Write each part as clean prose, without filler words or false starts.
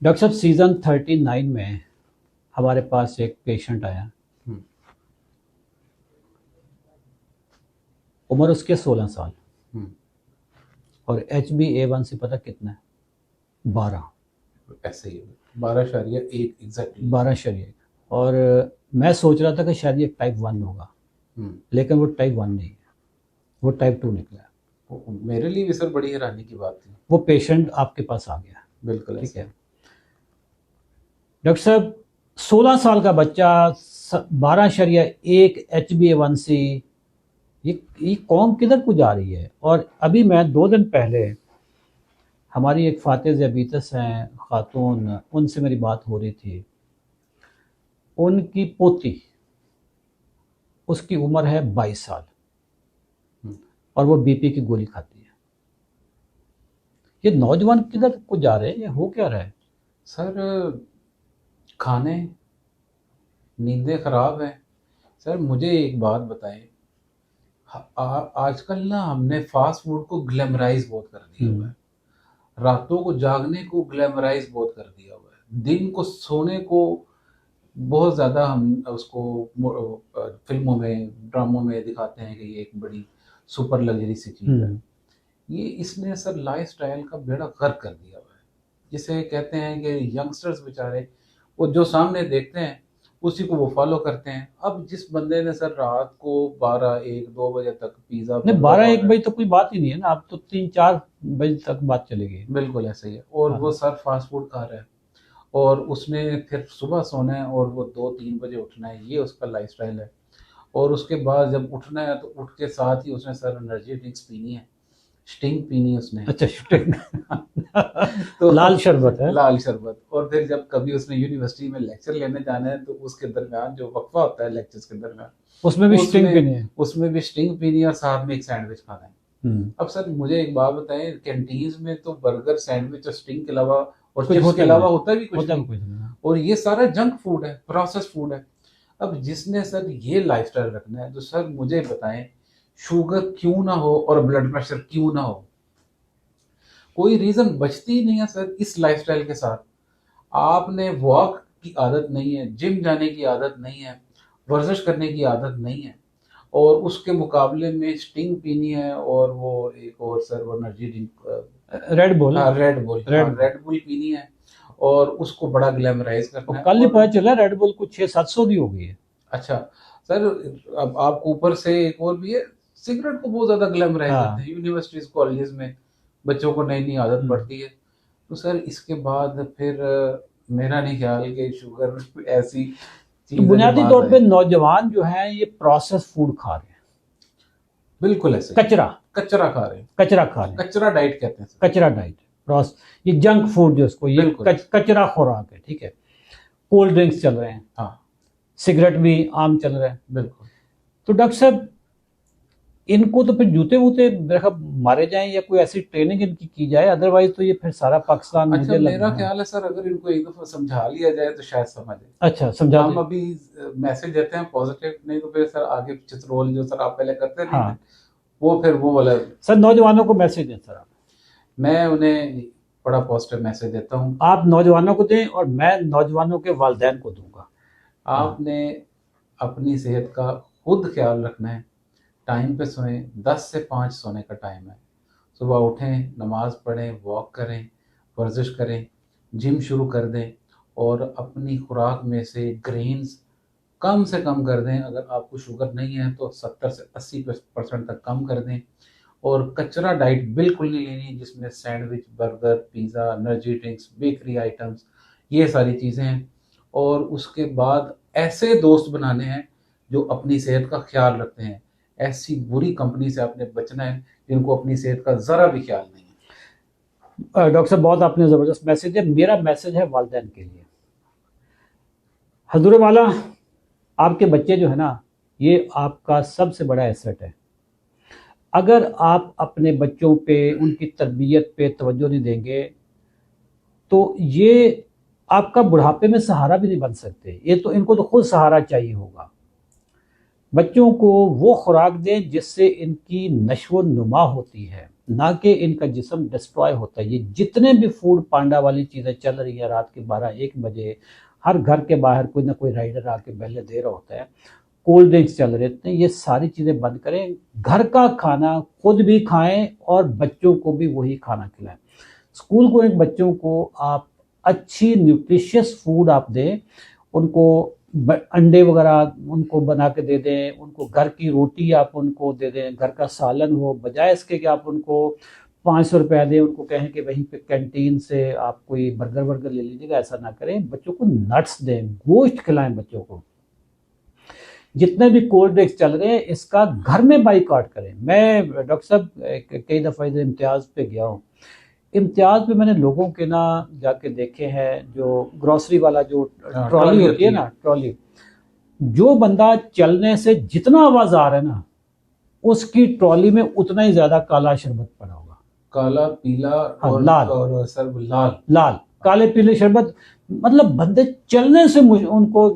Doctor साहब season 39 में हमारे पास एक पेशेंट आया। उम्र उसके 16 साल और HbA1c पता कितना है? 12। ऐसे ही 12.1 एग्जैक्टली 12 और मैं सोच रहा था कि शायद ये टाइप 1 होगा, लेकिन वो टाइप 1 नहीं है, वो टाइप 2 निकला। मेरे लिए भी सर बड़ी हैरानी की बात थी। वो पेशेंट आपके पास आ गया। बिल्कुल ठीक ऐसे। है डॉक्टर साहब, 16 साल का बच्चा, 12.1 HbA1c, ये कौम किधर को जा रही है? और अभी मैं 2 दिन पहले हमारी एक फातिह ज़बीतस हैं खातून, उनसे मेरी बात हो रही थी। उनकी पोती, उसकी उम्र है 22 साल और वो बीपी की गोली खाती है। ये नौजवान किधर को जा रहे हैं? ये हो क्या रहा है? सर खाने, नींदें खराब हैं। सर मुझे एक बात बताएं, आजकल ना हमने फास्ट फूड को ग्लैमराइज बहुत कर दिया हुआ है। रातों को जागने को ग्लैमराइज बहुत कर दिया हुआ है। दिन को सोने को बहुत ज़्यादा हम उसको फिल्मों में, ड्रामों में दिखाते हैं कि ये एक बड़ी सुपर लग्जरी सी चीज़ है। ये इसने सर लाइफस्टाइल का बेड़ा गर्क कर दिया हुआ है। जिसे कहते हैं कि यंगस्टर्स बेचारे वो जो सामने देखते हैं उसी को वो फॉलो करते हैं। अब जिस बंदे ने सर रात को 12, 1, 2 बजे तक पिज़्ज़ा नहीं, 12-1 बजे तो कोई बात ही नहीं है ना, अब तो 3-4 बजे तक बात चलेगी। बिल्कुल ऐसे ही है। और वो सर फास्ट फूड खा रहा है और उसने फिर सुबह सोना है और वो 2-3 बजे उठना है, ये उसका लाइफस्टाइल है। और उसके बाद जब उठना है तो उठ के साथ ही उसने सर एनर्जी ड्रिंक्स पीनी है, स्टिंग पीनी है उसने। अच्छा, स्टिंग तो लाल शरबत है। लाल शरबत। और फिर जब कभी उसने यूनिवर्सिटी में लेक्चर लेने जाना है तो उसके दरमियान जो वक्फा होता है लेक्चर्स के दरमियान, उसमें भी स्टिंग पीनी है। उसमें भी स्टिंग पीनी है और साथ में एक सैंडविच खाना है। अब सर मुझे एक बात बताएं, कैंटीन में तो बर्गर, सैंडविच और स्टिंग के अलावा और चिप्स के अलावा होता भी कुछ नहीं। और ये सारा जंक फूड है, प्रोसेस फूड है। अब जिसने सर ये लाइफस्टाइल रखना है तो सर मुझे बताएं, शुगर क्यों ना हो और ब्लड प्रेशर क्यों ना हो, कोई रीजन बचती ही नहीं है सर इस लाइफस्टाइल के साथ। आपने वॉक की आदत नहीं है, जिम जाने की आदत नहीं है, वर्जिश करने की आदत नहीं है, और उसके मुकाबले में स्टिंग पीनी है और वो एक और सर वो energy drink, red bull, red bull पीनी है और उसको बड़ा ग्लैमराइज करना है। कल ही पता चला रेड बुल कुछ 600-700 की हो गई है। अच्छा सर, अब आपको ऊपर से एक और भी है, सिगरेट को बहुत ज्यादा ग्लैमराइज करते हैं यूनिवर्सिटीज कॉलेजेस में, बच्चों को नई नई आदत पड़ती है। तो सर इसके बाद फिर मेरा नहीं ख्याल कि शुगर ऐसी तो बुनियादी तौर पे नौजवान जो हैं ये प्रोसेस फूड खा रहे हैं। बिल्कुल ऐसे कचरा खा रहे हैं, कचरा डाइट कहते हैं, कचरा डाइट, ये जंक फूड जो इसको, ये कचरा खुराक है। ठीक है, कोल्ड ड्रिंक्स चल रहे हैं, हाँ, सिगरेट भी आम चल रहा है। बिल्कुल। तो डॉक्टर साहब इनको तो फिर जूते वूते मारे जाएं या कोई ऐसी ट्रेनिंग इनकी की जाए, अदरवाइज तो ये फिर सारा पाकिस्तान अच्छा, मेरा ख्याल है सर अगर इनको एक दफा समझा लिया जाए तो शायद समझे। अच्छा, समझा हम अभी मैसेज देते हैं पॉजिटिव, नहीं तो फिर सर आगे चित्रोल जो सर आप पहले करते थे, हाँ, वो फिर वो वाला। सर नौजवानों को मैसेज दें सर आप। मैं उन्हें बड़ा पॉजिटिव मैसेज देता हूँ। आप नौजवानों को दें और मैं नौजवानों के वालिदैन को दूंगा। आपने अपनी सेहत का खुद ख्याल रखना है, टाइम पे सोएं, 10 से 5 सोने का टाइम है। सुबह उठें, नमाज पढ़ें, वॉक करें, वर्जिश करें, जिम शुरू कर दें और अपनी खुराक में से ग्रेन्स कम से कम कर दें। अगर आपको शुगर नहीं है तो 70 से 80% तक कम कर दें। और कचरा डाइट बिल्कुल नहीं लेनी जिसमें sandwich, burger, pizza, energy drinks, bakery items, ये सारी चीज़ें हैं। और उसके बाद ऐसे दोस्त बनाने हैं जो अपनी सेहत का ख्याल रखते हैं। ऐसी बुरी कंपनी से आपने बचना है जिनको अपनी सेहत का ज़रा भी ख्याल नहीं है। डॉक्टर साहब बहुत आपने ज़बरदस्त मैसेज है। मेरा मैसेज है वालिदैन के लिए, हजूर वाला, आपके बच्चे जो है ना, ये आपका सबसे बड़ा एसेट है। अगर आप अपने बच्चों पे, उनकी तरबियत पे तवज्जो नहीं देंगे तो ये आपका बुढ़ापे में सहारा भी नहीं बन सकते। ये तो इनको तो खुद सहारा चाहिए होगा। बच्चों को वो खुराक दें जिससे इनकी नशो नुमा होती है, ना कि इनका जिस्म डिस्ट्रॉय होता है। ये जितने भी फूड पांडा वाली चीज़ें चल रही हैं रात के 12-1 बजे, हर घर के बाहर कोई ना कोई राइडर आके बेलें दे रहा होता है, कोल्ड ड्रिंक्स चल रहे थे, ये सारी चीज़ें बंद करें। घर का खाना खुद भी खाएं और बच्चों को भी वही खाना खिलाएं। स्कूल को एक बच्चों को आप अच्छी न्यूट्रिशियस फूड आप दें, उनको अंडे वगैरह उनको बना के दे दें, उनको घर की रोटी आप उनको दे दें, घर का सालन हो, बजाय इसके कि आप उनको 500 रुपया दें, उनको कहें कि वहीं पे कैंटीन से आप कोई बर्गर वर्गर ले लीजिएगा। ऐसा ना करें। बच्चों को नट्स दें, गोश्त खिलाएं बच्चों को। जितने भी कोल्ड ड्रिंक्स चल रहे हैं इसका घर में बाइकआउट करें। मैं डॉक्टर साहब कई दफ़ा इधर इम्तियाज़ पे गया हूँ, इम्तियाज़ पे मैंने लोगों के ना जाके देखे हैं, जो ग्रॉसरी वाला जो ट्रॉली होती है ना, ट्रॉली, जो बंदा चलने से जितना आवाज़ आ रहा है ना, उसकी ट्रॉली में उतना ही ज़्यादा काला शरबत पड़ा होगा। काला, पीला और लाल, और सर लाल लाल, काले पीले शरबत। मतलब बंदे चलने से उनको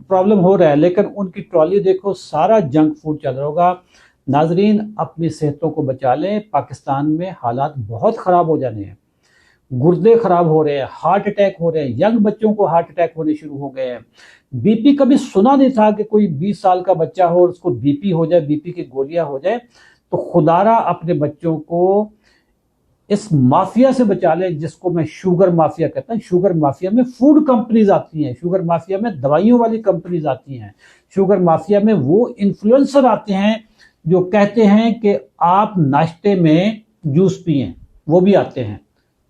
प्रॉब्लम हो रहा है, लेकिन उनकी ट्रॉली देखो, सारा जंक फूड चल रहा होगा। नाजरीन, अपनी सेहतों को बचा लें। पाकिस्तान में हालात बहुत ख़राब हो जाने हैं, गुर्दे ख़राब हो रहे हैं, हार्ट अटैक हो रहे हैं, यंग बच्चों को हार्ट अटैक होने शुरू हो गए हैं। बीपी कभी सुना नहीं था कि कोई 20 साल का बच्चा हो और उसको बीपी हो जाए, बीपी की गोलियां हो जाए। तो खुदारा अपने बच्चों को इस माफिया से बचा ले, जिसको मैं शुगर माफिया कहता हूँ। शुगर माफिया में फूड कंपनीज आती हैं, शुगर माफिया में दवाइयों वाली कंपनीज आती हैं, शुगर माफिया में वो इन्फ्लुएंसर आते हैं जो कहते हैं कि आप नाश्ते में जूस पिएं, वो भी आते हैं।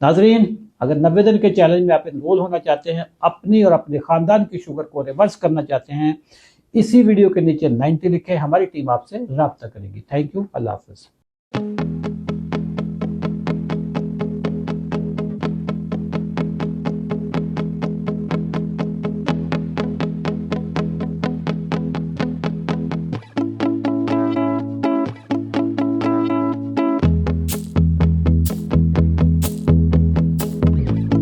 नाजरीन, अगर 90 दिन के चैलेंज में आप इनरोल होना चाहते हैं, अपनी और अपने खानदान की शुगर को रिवर्स करना चाहते हैं, इसी वीडियो के नीचे 90 लिखें, हमारी टीम आपसे राब्ता करेगी। Thank you, Allah Hafiz.